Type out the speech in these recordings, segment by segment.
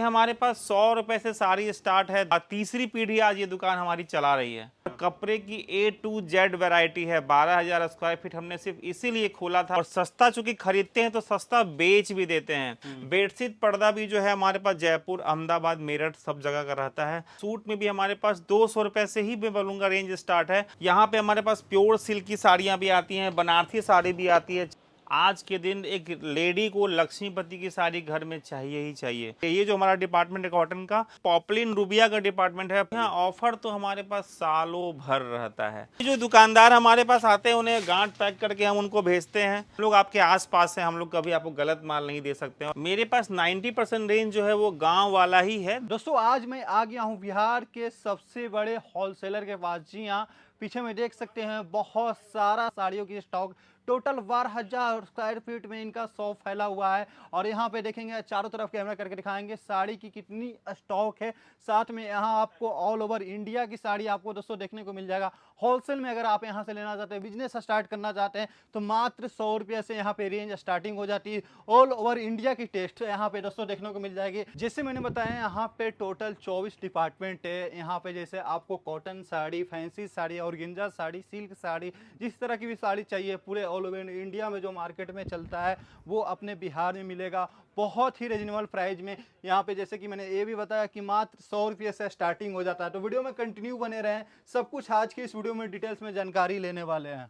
हमारे पास 100 रुपए से साड़ी स्टार्ट है। तीसरी पीढ़ी आज ये दुकान हमारी चला रही है। कपड़े की A to Z वैरायटी है। 12,000 स्क्वायर फीट हमने सिर्फ इसीलिए खोला था। और सस्ता चूंकि खरीदते हैं तो सस्ता बेच भी देते हैं। बेडशीट पर्दा भी जो है हमारे पास जयपुर, अहमदाबाद, मेरठ सब जगह का रहता है। सूट में भी हमारे पास 200 रुपए से ही मैं बोलूंगा रेंज स्टार्ट है। यहाँ पे हमारे पास प्योर सिल्क की साड़ियाँ भी आती हैं, बनारसी साड़ी भी आती है। आज के दिन एक लेडी को लक्ष्मीपति की साड़ी घर में चाहिए ही चाहिए। ये जो हमारा डिपार्टमेंट है कॉटन का, पॉपलिन रूबिया का डिपार्टमेंट है। यहाँ ऑफर तो हमारे पास सालों भर रहता है। जो दुकानदार हमारे पास आते हैं उन्हें गांठ पैक करके हम उनको भेजते हैं। हम लोग आपके आसपास हैं, हम लोग कभी आपको गलत माल नहीं दे सकते। मेरे पास 90% रेंज जो है वो गाँव वाला ही है। दोस्तों आज मैं आ गया हूँ बिहार के सबसे बड़े होलसेलर के पास। जी हाँ, पीछे में देख सकते हैं बहुत सारा साड़ियों की स्टॉक। टोटल 12,000 स्क्वायर फीट में इनका शॉप फैला हुआ है। और यहाँ पे देखेंगे, चारों तरफ कैमरा करके दिखाएंगे साड़ी की कितनी स्टॉक है। साथ में यहाँ आपको ऑल ओवर इंडिया की साड़ी आपको दोस्तों देखने को मिल जाएगा। होलसेल में अगर आप यहाँ से लेना चाहते हैं, बिजनेस स्टार्ट करना चाहते हैं, तो मात्र 100 रुपये से यहाँ पे रेंज स्टार्टिंग हो जाती है। ऑल ओवर इंडिया की टेस्ट यहाँ पे दोस्तों देखने को मिल जाएगी। जैसे मैंने बताया, यहाँ पे टोटल 24 डिपार्टमेंट है। यहाँ पे जैसे आपको cotton sari, fancy sari, organza sari, silk sari, जिस तरह की भी साड़ी चाहिए पूरे ऑल ओवर इंडिया में जो मार्केट में चलता है वो अपने बिहार में मिलेगा बहुत ही रीजनेबल प्राइस में। यहाँ पे जैसे कि मैंने ये भी बताया कि मात्र 100 रुपये से स्टार्टिंग हो जाता है। तो वीडियो में कंटिन्यू बने रहें, सब कुछ आज की इस वीडियो में डिटेल्स में जानकारी लेने वाले हैं।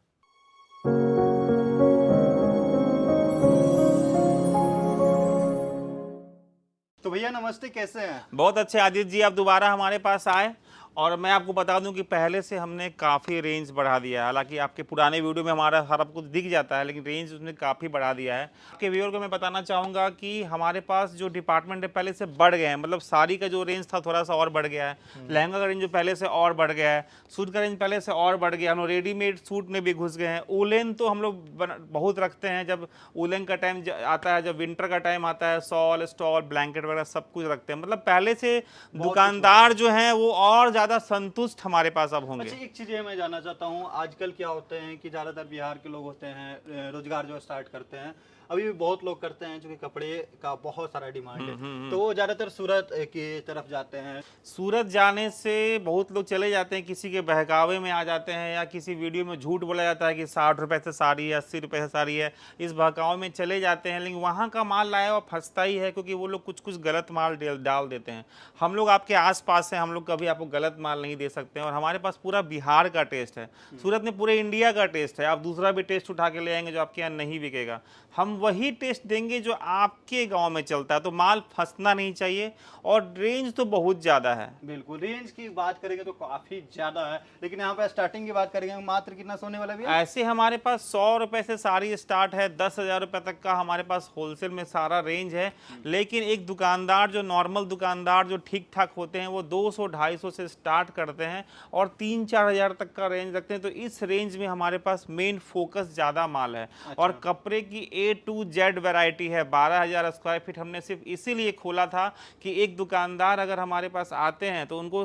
तो भैया नमस्ते, कैसे हैं? बहुत अच्छे आदित्य जी, आप दोबारा हमारे पास आए। और मैं आपको बता दूं कि पहले से हमने काफ़ी रेंज बढ़ा दिया है। हालांकि आपके पुराने वीडियो में हमारा सारा कुछ दिख जाता है, लेकिन रेंज उसने काफ़ी बढ़ा दिया है। आपके व्यूअर को मैं बताना चाहूँगा कि हमारे पास जो डिपार्टमेंट है पहले से बढ़ गए हैं। मतलब साड़ी का जो रेंज था थोड़ा सा और बढ़ गया है, लहंगा का रेंज जो पहले से और बढ़ गया है, सूट का रेंज पहले से और बढ़ गया। हम लोग रेडीमेड सूट में भी घुस गए हैं। उलेन तो हम लोग बहुत रखते हैं। जब उलेन का टाइम आता है, जब विंटर का टाइम आता है, सॉल स्टॉल ब्लैंकेट वगैरह सब कुछ रखते हैं। मतलब पहले से दुकानदार जो हैं वो और ज़्यादा संतुष्ट हमारे पास अब होंगे। अच्छा, एक चीज़ ये मैं जानना चाहता हूँ, आजकल क्या होते हैं कि ज़्यादातर बिहार के लोग होते हैं, रोजगार जो स्टार्ट करते हैं, अभी भी बहुत लोग करते हैं क्योंकि कपड़े का बहुत सारा डिमांड है, तो वो ज़्यादातर सूरत की तरफ जाते हैं। सूरत जाने से बहुत लोग चले जाते हैं, किसी के बहकावे में आ जाते हैं, या किसी वीडियो में झूठ बोला जाता है कि 60 रुपए से साड़ी है, 80 रुपए से साड़ी है, इस बहकावे में चले जाते हैं। लेकिन वहाँ का माल लाया हुआ फंसता ही है, क्योंकि वो लोग कुछ कुछ गलत माल डाल देते हैं। हम लोग आपके आसपास हैं, हम लोग कभी आपको गलत माल नहीं दे सकते हैं। और हमारे पास पूरा बिहार का टेस्ट है, सूरत में पूरे इंडिया का टेस्ट है। आप दूसरा भी टेस्ट उठा के ले आएंगे जो आपके यहाँ नहीं बिकेगा, हम वही टेस्ट देंगे जो आपके गांव में चलता है। तो माल फंसना नहीं चाहिए। और रेंज तो बहुत ज़्यादा है। बिल्कुल, रेंज की बात करेंगे तो काफ़ी ज़्यादा है, लेकिन यहाँ पे स्टार्टिंग की बात करेंगे मात्र कितना सोने वाला भी है? ऐसे हमारे पास 100 रुपए से साड़ी स्टार्ट है, 10,000 रुपए तक का हमारे पास होलसेल में सारा रेंज है। लेकिन एक दुकानदार जो नॉर्मल दुकानदार जो ठीक ठाक होते हैं वो 200-250 से स्टार्ट करते हैं और 3-4 हज़ार तक का रेंज रखते हैं। तो इस रेंज में हमारे पास मेन फोकस ज़्यादा माल है। अच्छा। और कपड़े की A to Z वैरायटी है। 12,000 स्क्वायर फीट हमने सिर्फ इसीलिए खोला था कि एक दुकानदार अगर हमारे पास आते हैं तो उनको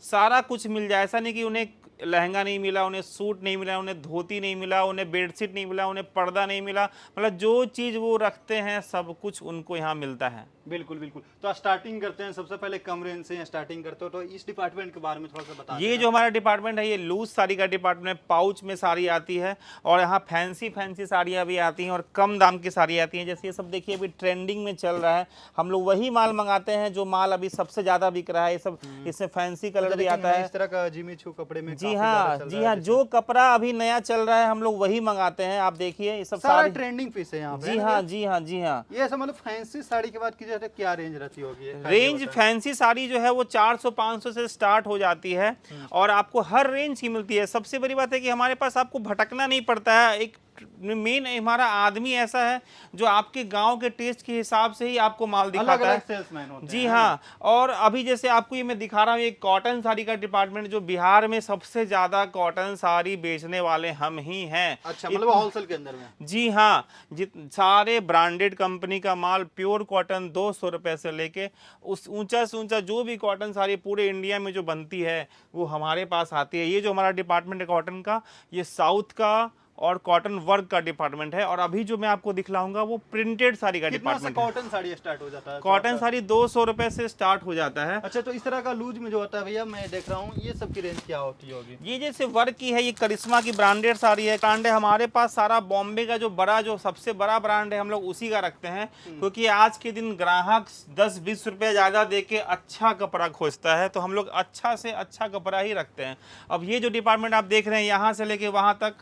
सारा कुछ मिल जाए। ऐसा नहीं कि उन्हें लहंगा नहीं मिला, उन्हें सूट नहीं मिला, उन्हें धोती नहीं मिला, उन्हें बेडशीट नहीं मिला, उन्हें पर्दा नहीं मिला। मतलब जो चीज़ वो रखते हैं सब कुछ उनको यहाँ मिलता है। बिल्कुल बिल्कुल। तो स्टार्टिंग करते हैं, सबसे पहले कम रेंज से स्टार्टिंग करते हो, तो इस डिपार्टमेंट के बारे में थोड़ा सा बता ये जो हमारा डिपार्टमेंट है ये लूज साड़ी का डिपार्टमेंट है। पाउच में साड़ी आती है और यहाँ फैंसी फैंसी साड़ियाँ भी आती हैं और कम दाम की साड़ी आती हैं। जैसे ये सब देखिए अभी ट्रेंडिंग में चल रहा है, हम लोग वही माल मंगाते हैं जो माल अभी सबसे ज़्यादा बिक रहा है। ये सब इसमें फैंसी कलर भी आता है, इस तरह का जिमी छू कपड़े में। जी हाँ जी हाँ, जो कपड़ा अभी नया चल रहा है हम लोग वही मंगाते हैं। आप देखिए ये सब सारा साड़ी ट्रेंडिंग पीस है यहाँ पे। जी हाँ जी हाँ जी हाँ। ये ऐसा मतलब फैंसी साड़ी की बात की जाए तो क्या रेंज रहती होगी? रेंज फैंसी साड़ी जो है वो 400-500 से स्टार्ट हो जाती है और आपको हर रेंज की मिलती है। सबसे बड़ी बात है कि हमारे पास आपको भटकना नहीं पड़ता है। एक मेन हमारा आदमी ऐसा है जो आपके गांव के टेस्ट के हिसाब से ही आपको माल दिखाता है। सेल्समैन होते जी हैं। हाँ। और अभी जैसे आपको ये मैं दिखा रहा हूँ एक कॉटन साड़ी का डिपार्टमेंट, जो बिहार में सबसे ज्यादा कॉटन साड़ी बेचने वाले हम ही हैं। अच्छा, मतलब होलसेल के अंदर में? जी हाँ, सारे ब्रांडेड कंपनी का माल प्योर कॉटन 200 रुपए से लेके उस ऊंचा से ऊंचा जो भी कॉटन साड़ी पूरे इंडिया में जो बनती है वो हमारे पास आती है। ये जो हमारा डिपार्टमेंट है कॉटन का, ये साउथ का और कॉटन वर्क का डिपार्टमेंट है। और अभी जो मैं आपको दिखलाऊंगा वो प्रिंटेड साड़ी का कितना से डिपार्टमेंट है। कॉटन साड़ी स्टार्ट हो जाता है? कॉटन साड़ी 200 रुपए से स्टार्ट हो जाता है। अच्छा, तो इस तरह का लूज में जो होता है भैया, मैं देख रहा हूँ, ये सब की रेंज क्या होती होगी? ये जैसे वर्क की है, ये करिश्मा की ब्रांडेड साड़ी है। ब्रांड है हमारे पास सारा बॉम्बे का जो बड़ा, जो सबसे बड़ा ब्रांड है, हम लोग उसी का रखते हैं, क्योंकि आज के दिन ग्राहक 10-20 रुपए ज़्यादा दे के अच्छा कपड़ा खोजता है, तो हम लोग अच्छा से अच्छा कपड़ा ही रखते हैं। अब ये जो डिपार्टमेंट आप देख रहे हैं, यहाँ से लेके वहाँ तक,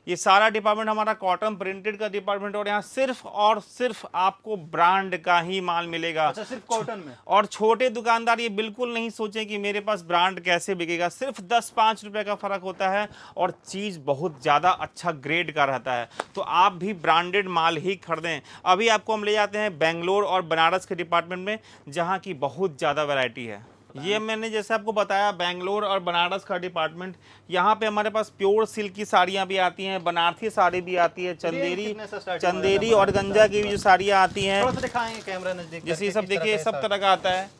ये सारा डिपार्टमेंट हमारा कॉटन प्रिंटेड का डिपार्टमेंट, और यहाँ सिर्फ और सिर्फ आपको ब्रांड का ही माल मिलेगा। अच्छा, सिर्फ कॉटन में? और छोटे दुकानदार ये बिल्कुल नहीं सोचें कि मेरे पास ब्रांड कैसे बिकेगा, सिर्फ 10-5 रुपए का फर्क होता है और चीज़ बहुत ज़्यादा अच्छा ग्रेड का रहता है। तो आप भी ब्रांडेड माल ही खरीदें। अभी आपको हम ले जाते हैं बेंगलोर और बनारस के डिपार्टमेंट में, जहाँ की बहुत ज़्यादा वैरायटी है। ये मैंने जैसे आपको बताया, बेंगलोर और बनारस का डिपार्टमेंट, यहाँ पे हमारे पास प्योर सिल्क की साड़ियाँ भी आती हैं, बनारसी साड़ी भी आती है, चंदेरी और गंजा की भी जो साड़ियाँ आती हैं, थोड़ा सा दिखाएंगे कैमरा नजदीक, जैसे ये सब देखिए, सब तरह का आता है।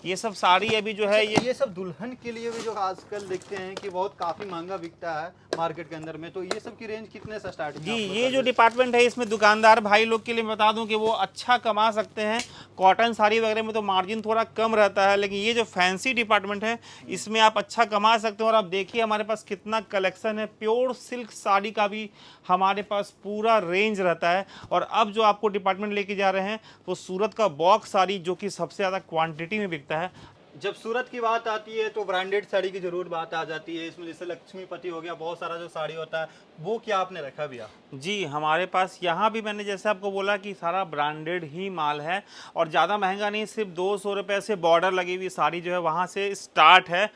ये सब साड़ी अभी जो है ये सब दुल्हन के लिए भी जो आजकल देखते हैं कि बहुत काफी महंगा बिकता है मार्केट के अंदर में, तो ये सब की रेंज कितने से स्टार्ट? जी, ये जो डिपार्टमेंट है, इसमें दुकानदार भाई लोग के लिए बता दूं कि वो अच्छा कमा सकते हैं। कॉटन साड़ी वगैरह में तो मार्जिन थोड़ा कम रहता है, लेकिन ये जो फैंसी डिपार्टमेंट है, इसमें आप अच्छा कमा सकते हो। और आप देखिए हमारे पास कितना कलेक्शन है, प्योर सिल्क साड़ी का भी हमारे पास पूरा रेंज रहता है। और अब जो आपको डिपार्टमेंट लेके जा रहे हैं, वो सूरत का बॉक्स साड़ी, जो कि सबसे ज़्यादा क्वांटिटी में बिकता है। जब सूरत की बात आती है तो ब्रांडेड साड़ी की जरूर बात आ जाती है। इसमें जैसे लक्ष्मीपति हो गया, बहुत सारा जो साड़ी होता है, वो क्या आपने रखा भैया? जी, हमारे पास यहाँ भी मैंने जैसे आपको बोला कि सारा ब्रांडेड ही माल है, और ज़्यादा महंगा नहीं, सिर्फ 200 रुपये से बॉर्डर लगी हुई साड़ी जो है वहाँ से स्टार्ट है।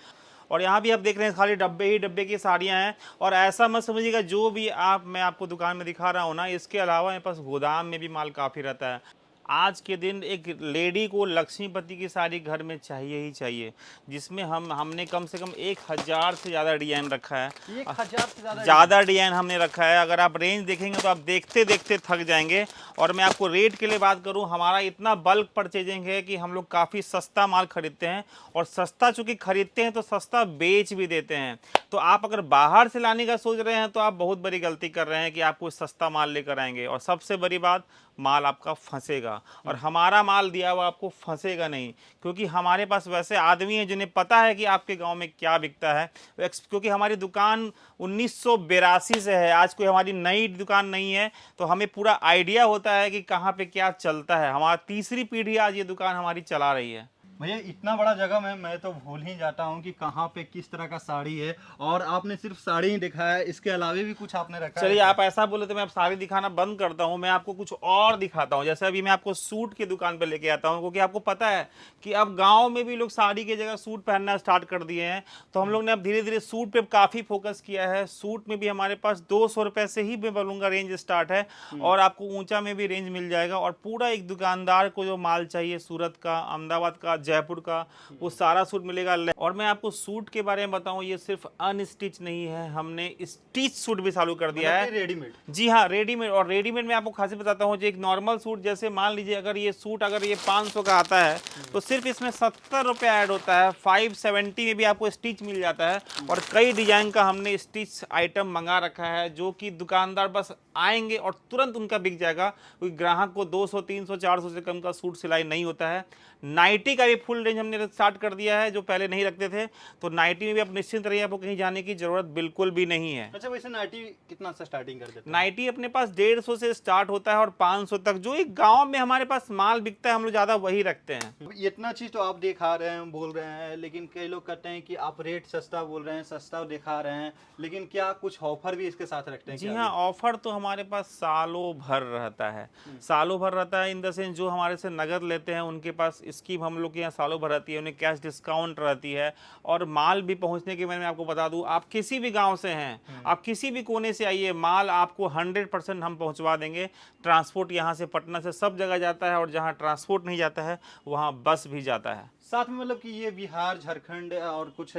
और यहाँ भी आप देख रहे हैं खाली डब्बे ही डब्बे की साड़ियाँ हैं। और ऐसा मत समझिएगा, जो भी मैं आपको दुकान में दिखा रहा हूँ ना, इसके अलावा मेरे पास गोदाम में भी माल काफ़ी रहता है। आज के दिन एक लेडी को लक्ष्मीपति की साड़ी घर में चाहिए ही चाहिए, जिसमें हमने कम से कम 1000 से ज़्यादा डिज़ाइन रखा है। 1000 से ज़्यादा डिज़ाइन हमने रखा है। अगर आप रेंज देखेंगे तो आप देखते देखते थक जाएंगे। और मैं आपको रेट के लिए बात करूं, हमारा इतना बल्क परचेजिंग है कि हम लोग काफ़ी सस्ता माल खरीदते हैं, और सस्ता चूँकि खरीदते हैं तो सस्ता बेच भी देते हैं। तो आप अगर बाहर से लाने का सोच रहे हैं तो आप बहुत बड़ी गलती कर रहे हैं कि आप कोई सस्ता माल लेकर आएंगे। और सबसे बड़ी बात, माल आपका फंसेगा, और हमारा माल दिया हुआ आपको फंसेगा नहीं, क्योंकि हमारे पास वैसे आदमी हैं जिन्हें पता है कि आपके गांव में क्या बिकता है। क्योंकि हमारी दुकान 1982 से है, आज कोई हमारी नई दुकान नहीं है, तो हमें पूरा आइडिया होता है कि कहाँ पे क्या चलता है। हमारा तीसरी पीढ़ी आज ये दुकान हमारी चला रही है। भैया इतना बड़ा जगह में मैं तो भूल ही जाता हूँ कि कहाँ पे किस तरह का साड़ी है। और आपने सिर्फ साड़ी ही दिखाया है, इसके अलावा भी कुछ आपने रखा है? चलिए, आप ऐसा बोले तो मैं अब साड़ी दिखाना बंद करता हूँ, मैं आपको कुछ और दिखाता हूँ। जैसे अभी मैं आपको सूट की दुकान पे लेके आता हूँ, क्योंकि आपको पता है कि अब गांव में भी लोग साड़ी की जगह सूट पहनना स्टार्ट कर दिए हैं। तो हम लोग ने अब धीरे धीरे सूट पे काफ़ी फोकस किया है। सूट में भी हमारे पास 200 रुपये से ही मैं बोलूँगा रेंज स्टार्ट है, और आपको ऊँचा में भी रेंज मिल जाएगा। और पूरा एक दुकानदार को जो माल चाहिए, सूरत का, अहमदाबाद का, जयपुर का, वो सारा सूट मिलेगा। और मैं आपको सूट के बारे में बताऊं, ये सिर्फ अनस्टिच नहीं है, हमने स्टिच सूट भी चालू कर दिया है। रेडीमेड? जी हाँ, रेडीमेड। और रेडीमेड में आपको खासी बताता हूँ, जो एक नॉर्मल सूट, जैसे मान लीजिए अगर ये सूट अगर ये 500 का आता है, तो सिर्फ इसमें 70 रुपये ऐड होता है। 570 में भी आपको स्टिच मिल जाता है। और कई डिजाइन का हमने स्टिच आइटम मंगा रखा है, जो कि दुकानदार बस आएंगे और तुरंत उनका बिक जाएगा, क्योंकि ग्राहक को 200, 300, 400 से कम का सूट सिलाई नहीं होता है। नाइटी का भी फुल रेंज हमने स्टार्ट कर दिया है, जो पहले नहीं रखते थे। तो नाइटी में भी आप निश्चिंत रहिए, आपको कहीं जाने की जरूरत बिल्कुल भी नहीं है। अच्छा, वैसे नाइटी कितना से स्टार्टिंग कर देते हैं? नाइटी अपने पास 150 से स्टार्ट होता है और 500 तक। जो एक गांव में हमारे पास माल बिकता है, हम लोग ज़्यादा वही रखते हैं। इतना चीज तो आप दिखा रहे हैं, बोल रहे हैं, लेकिन कई लोग कहते हैं कि आप रेट सस्ता बोल रहे हैं, सस्ता दिखा रहे हैं, लेकिन क्या कुछ ऑफर भी इसके साथ रखते हैं? जी हाँ, ऑफर तो हमारे पास सालों भर रहता है। सालों भर रहता है इन द सेंस, जो हमारे से नगद लेते हैं उनके पास स्कीम हम लोग के यहाँ सालों भर रहती है, उन्हें कैश डिस्काउंट रहती है। और माल भी पहुँचने के बारे में आपको बता दूँ, आप किसी भी गाँव से हैं, आप किसी भी कोने से आइए, माल आपको 100% हम पहुँचवा देंगे। ट्रांसपोर्ट यहाँ से पटना से सब जगह जाता है, और जहाँ ट्रांसपोर्ट नहीं जाता है वहाँ बस भी जाता है। साथ में मतलब कि ये बिहार, झारखंड और कुछ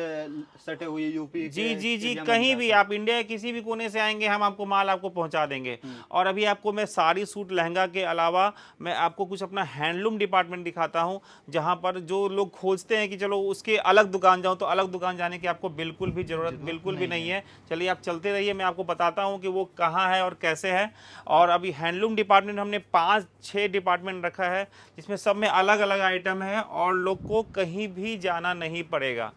सटे हुए यूपी जी जी जी, कहीं भी आप इंडिया के किसी भी कोने से आएंगे, हम आपको माल आपको पहुंचा देंगे। और अभी आपको मैं साड़ी, सूट, लहंगा के अलावा मैं आपको कुछ अपना हैंडलूम डिपार्टमेंट दिखाता हूं, जहां पर और जो लोग खोजते हैं कि चलो उसके अलग दुकान जाऊं, तो अलग दुकान जाने की आपको बिल्कुल भी ज़रूरत बिल्कुल भी नहीं है। चलिए आप चलते रहिए, मैं आपको बताता हूं कि वो कहाँ है और कैसे है। और अभी हैंडलूम डिपार्टमेंट हमने 5-6 डिपार्टमेंट रखा है, जिसमें सब में अलग अलग आइटम है और लोग को कहीं भी जाना नहीं पड़ेगा।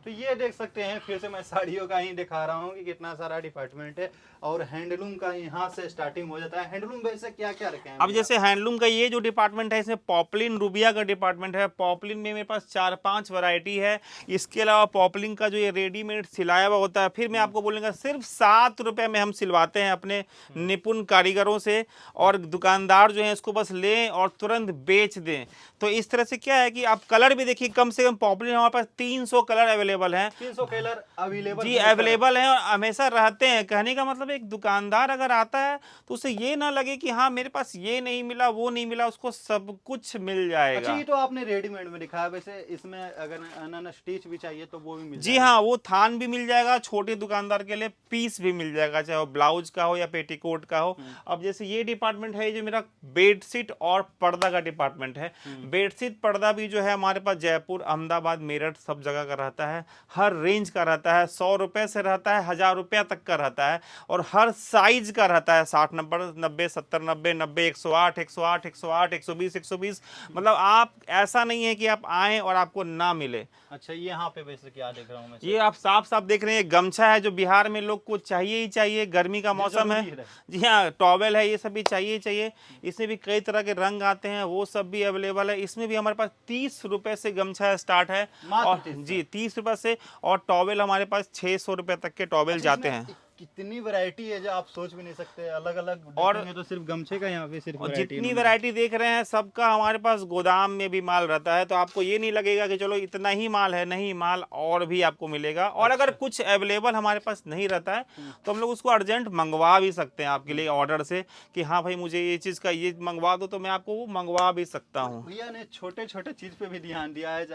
तो ये देख सकते हैं, फिर से मैं साड़ियों का ही दिखा रहा हूँ कि कितना सारा डिपार्टमेंट है और हैंडलूम का यहाँ से स्टार्टिंग हो जाता है। हैंडलूम वैसे क्या क्या रखे हैं अब भैया? जैसे हैंडलूम का ये जो डिपार्टमेंट है, इसमें पॉपलिन रूबिया का डिपार्टमेंट है। पॉपलिन में मेरे पास 4-5 वैरायटी है। इसके अलावा पॉपलिन का जो ये रेडीमेड सिलाया हुआ होता है, फिर मैं आपको बोलूँगा सिर्फ 7 रुपये में हम सिलवाते हैं अपने निपुण कारीगरों से, और दुकानदार जो है इसको बस लें और तुरंत बेच दें। तो इस तरह से क्या है कि आप कलर भी देखिए, कम से कम पॉपलिन हमारे पास 300 कलर अवेलेबल हैं। 300 कलर अवेलेबल जी अवेलेबल है और हमेशा रहते हैं। कहने का मतलब एक दुकानदार अगर आता है तो उसे ये ना लगे कि हाँ मेरे पास ये नहीं मिला, वो नहीं मिला, उसको सब कुछ मिल अच्छा, जाएगा। ये तो आपने रेडीमेड में दिखाया, वैसे इसमें अगर अनन स्टिच भी चाहिए तो वो भी मिल जी जाएगा? हाँ, वो थान भी मिल जाएगा, छोटे दुकानदार के लिए पीस भी मिल जाएगा, चाहे वो ब्लाउज का हो या पेटीकोट का हो। अब जैसे ये डिपार्टमेंट है, ये जो मेरा बेडशीट और पर्दा का डिपार्टमेंट है। बेडशीट पर्दा भी जो है हमारे पास जयपुर, अहमदाबाद, मेरठ सब जगह का रहता है। हर रेंज का रहता है, 100 रुपये से रहता है 1000 रुपया तक का रहता है, और हर साइज का रहता है, 60 नंबर 90 70 90 90 108 108 108 120 120। मतलब आप ऐसा नहीं है कि आप आए और आपको ना मिले। अच्छा, ये यहाँ पे वैसे क्या देख रहा हूँ मैं? ये आप साफ साफ देख रहे हैं, गमछा है जो बिहार में लोग को चाहिए ही चाहिए, गर्मी का मौसम है। जरूरी है। जी हाँ, टॉवेल है, ये सब भी चाहिए ही चाहिए। इसमें भी कई तरह के रंग आते हैं, वो सब भी अवेलेबल है। इसमें भी हमारे पास 30 रुपए से गमछा स्टार्ट है, मात्र और 30 जी 30 रुपए से, और टॉवेल हमारे पास 600 रुपए तक के टॉवेल अच्छा, जाते इसमें हैं। कितनी वैरायटी है जो आप सोच भी नहीं सकते। अलग अलग और- देखेंगे तो सिर्फ गमछे का यहाँ पे सिर्फ और वैरायटी जितनी वैरायटी देख रहे हैं सबका हमारे पास गोदाम में भी माल रहता है, तो आपको ये नहीं लगेगा कि चलो इतना ही माल है, नहीं, माल और भी आपको मिलेगा। और अगर कुछ अवेलेबल हमारे पास नहीं रहता है तो हम लोग उसको अर्जेंट मंगवा भी सकते हैं आपके लिए ऑर्डर से, कि हाँ भाई मुझे ये चीज़ का ये मंगवा दो, तो मैं आपको वो मंगवा भी सकता हूँ। भैया ने छोटे छोटे चीज पे भी ध्यान दिया है।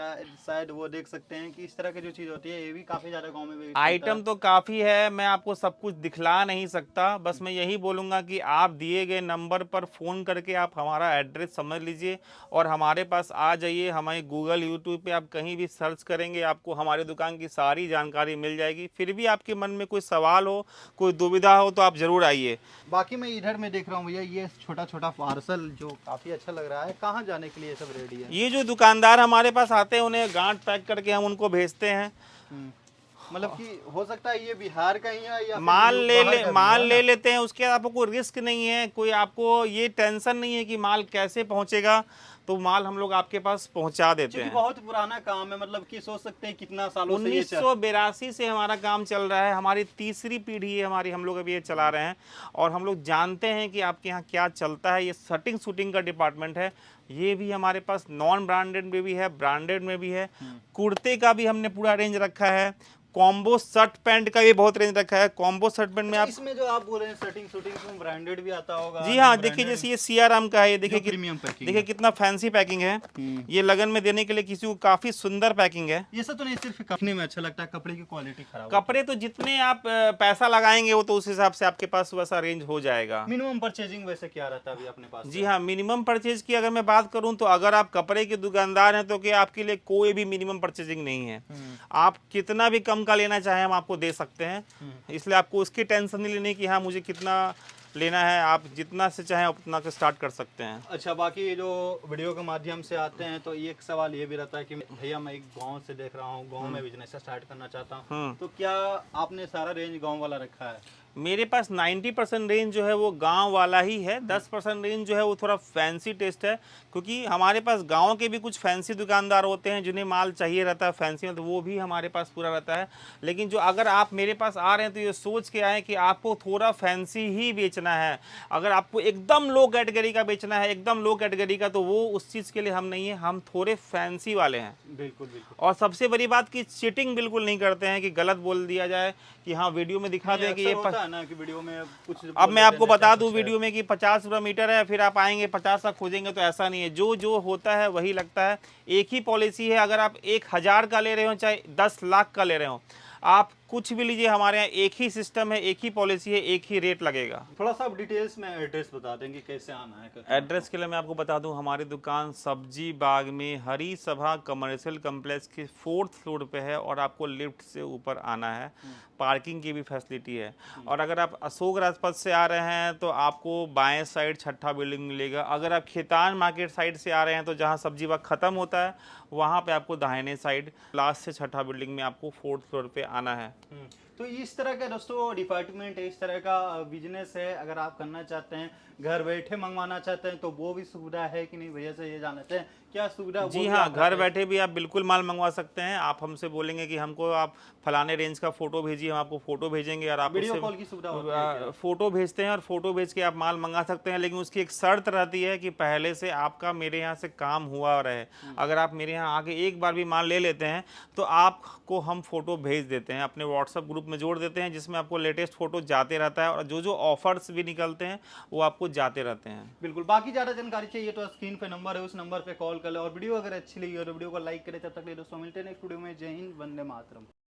शायद वो देख सकते हैं कि इस तरह की जो चीज होती है ये भी काफी ज्यादा गांव में भी चलता आइटम है। तो काफ़ी है, मैं आपको सब कुछ दिखला नहीं सकता। बस मैं यही बोलूँगा कि आप दिए गए नंबर पर फ़ोन करके आप हमारा एड्रेस समझ लीजिए और हमारे पास आ जाइए। हमारे गूगल यूट्यूब पे आप कहीं भी सर्च करेंगे, आपको हमारी दुकान की सारी जानकारी मिल जाएगी। फिर भी आपके मन में कोई सवाल हो, कोई दुविधा हो, तो आप ज़रूर आइए। बाकी मैं इधर में देख रहा हूँ भैया, ये छोटा छोटा पार्सल जो काफी अच्छा लग रहा है, कहाँ जाने के लिए ये सब रेडी है? ये जो दुकानदार हमारे पास आते हैं, उन्हें गांठ पैक करके हम उनको भेजते हैं। मतलब कि हो सकता है ये बिहार का ही है या फिर माल ले बाहर ले का भी माल है ले ना? लेते हैं, उसके बाद आपको कोई रिस्क नहीं है, कोई आपको ये टेंशन नहीं है कि माल कैसे पहुंचेगा, तो माल हम लोग आपके पास पहुंचा देते क्योंकि हैं। बहुत पुराना काम है, मतलब कि सोच सकते हैं कितना सालों से ये 1982 से हमारा काम चल रहा है, हमारी तीसरी पीढ़ी है हमारी, हम लोग अभी ये चला रहे हैं, और हम लोग जानते हैं कि आपके यहाँ क्या चलता है। ये शर्टिंग शूटिंग का डिपार्टमेंट है, ये भी हमारे पास नॉन ब्रांडेड में भी है, ब्रांडेड में भी है। कुर्ते का भी हमने पूरा रेंज रखा है, कॉम्बो शर्ट पैंट का भी बहुत रेंज रखा है। कॉम्बो शर्ट पैंट में आप, इसमें जो आप बोल रहे हैं सेटिंग शूटिंग में ब्रांडेड भी आता होगा? जी हाँ, देखिए जैसे ये सीआरएम का है, ये देखिए प्रीमियम पैकिंग देखिए कितना फैंसी पैकिंग है। ये लगन में देने के लिए किसी को काफी सुंदर पैकिंग है। ये सब तो नहीं, सिर्फ कपड़े में अच्छा लगता है, कपड़े की क्वालिटी खराब कपड़े तो जितने आप पैसा लगाएंगे वो तो उस हिसाब से आपके पास वैसा रेंज हो जाएगा। मिनिमम परचेजिंग वैसे क्या रहता है अभी अपने पास? जी हाँ, मिनिमम परचेज की अगर मैं बात करूं तो अगर आप कपड़े के दुकानदार हैं तो कि आपके लिए कोई भी मिनिमम परचेजिंग नहीं है। आप कितना भी कम का लेना चाहें हम आपको दे सकते हैं, इसलिए आपको उसकी टेंशन नहीं लेनी कि हाँ मुझे कितना लेना है। आप जितना से चाहें उतना से स्टार्ट कर सकते हैं। अच्छा, बाकी ये जो वीडियो के माध्यम से आते हैं तो एक सवाल ये भी रहता है कि भैया मैं एक गांव से देख रहा हूँ, गांव में बिजनेस स्टार्ट करना चाहता हूँ, तो क्या आपने सारा रेंज गांव वाला रखा है? मेरे पास 90% रेंज जो है वो गांव वाला ही है, 10% रेंज जो है वो थोड़ा फैंसी टेस्ट है, क्योंकि हमारे पास गांव के भी कुछ फैंसी दुकानदार होते हैं जिन्हें माल चाहिए रहता है फैंसी में, तो वो भी हमारे पास पूरा रहता है। लेकिन जो अगर आप मेरे पास आ रहे हैं तो ये सोच के आए कि आपको थोड़ा फैंसी ही बेचना है। अगर आपको एकदम लो कैटेगरी का बेचना है, एकदम लो कैटेगरी का, तो वो उस चीज़ के लिए हम नहीं है, हम थोड़े फैंसी वाले हैं। बिल्कुल बिल्कुल। और सबसे बड़ी बात कि चीटिंग बिल्कुल नहीं करते हैं कि गलत बोल दिया जाए कि हाँ वीडियो में दिखा दें कि ये होता है ना कि वीडियो में कुछ अब मैं आपको बता दूं वीडियो में कि 50 रुपये मीटर है, फिर आप आएंगे 50 का खोजेंगे, तो ऐसा नहीं है। जो जो होता है वही लगता है। एक ही पॉलिसी है, अगर आप 1000 का ले रहे हो चाहे 10 लाख का ले रहे हो, आप कुछ भी लीजिए, हमारे यहाँ एक ही सिस्टम है, एक ही पॉलिसी है, एक ही रेट लगेगा। थोड़ा सा आप डिटेल्स में एड्रेस बता देंगे कैसे आना है कैसे एड्रेस के लिए मैं आपको बता दूं, हमारी दुकान सब्जी बाग में हरी सभा कमर्शियल कम्प्लेक्स के 4th फ्लोर पे है और आपको लिफ्ट से ऊपर आना है। पार्किंग की भी फैसिलिटी है। और अगर आप अशोक राजपथ से आ रहे हैं तो आपको बाएं साइड छठा बिल्डिंग मिलेगा। अगर आप खेतान मार्केट साइड से आ रहे हैं तो जहां सब्जी बाग खत्म होता है वहां पे आपको दाहिने साइड लास्ट से छठा बिल्डिंग में आपको 4th फ्लोर पे आना है। तो इस तरह का दोस्तों डिपार्टमेंट है, इस तरह का बिजनेस है। अगर आप करना चाहते हैं, घर बैठे मंगवाना चाहते हैं तो वो भी सुविधा है कि नहीं भैया से ये जानना चाहते हैं क्या सुविधा वो जी भी हाँ, आप घर बताइए। बैठे भी आप बिल्कुल माल मंगवा सकते हैं। आप हमसे बोलेंगे कि हमको आप फलाने रेंज का फ़ोटो भेजिए, हम आपको फ़ोटो भेजेंगे और आप वीडियो उससे कॉल की सुविधा होती है क्या? फ़ोटो भेजते हैं और फ़ोटो भेज के आप माल मंगा सकते हैं। लेकिन उसकी एक शर्त रहती है कि पहले से आपका मेरे यहाँ से काम हुआ रहे। अगर आप मेरे यहाँ आके एक बार भी माल ले लेते हैं तो आपको हम फ़ोटो भेज देते हैं, अपने व्हाट्सएप ग्रुप में जोड़ देते हैं, जिसमें आपको लेटेस्ट फ़ोटो जाते रहता है और जो जो ऑफर्स भी निकलते हैं वो आपको जाते रहते हैं। बिल्कुल, बाकी ज़्यादा जानकारी चाहिए तो स्क्रीन पे नंबर है, उस नंबर पे कॉल कर ले। और वीडियो अगर अच्छी लगी हो तो वीडियो को लाइक करें। तब तक के लिए दोस्तों मिलते हैं नेक्स्ट वीडियो में। जय हिंद, वंदे मातरम।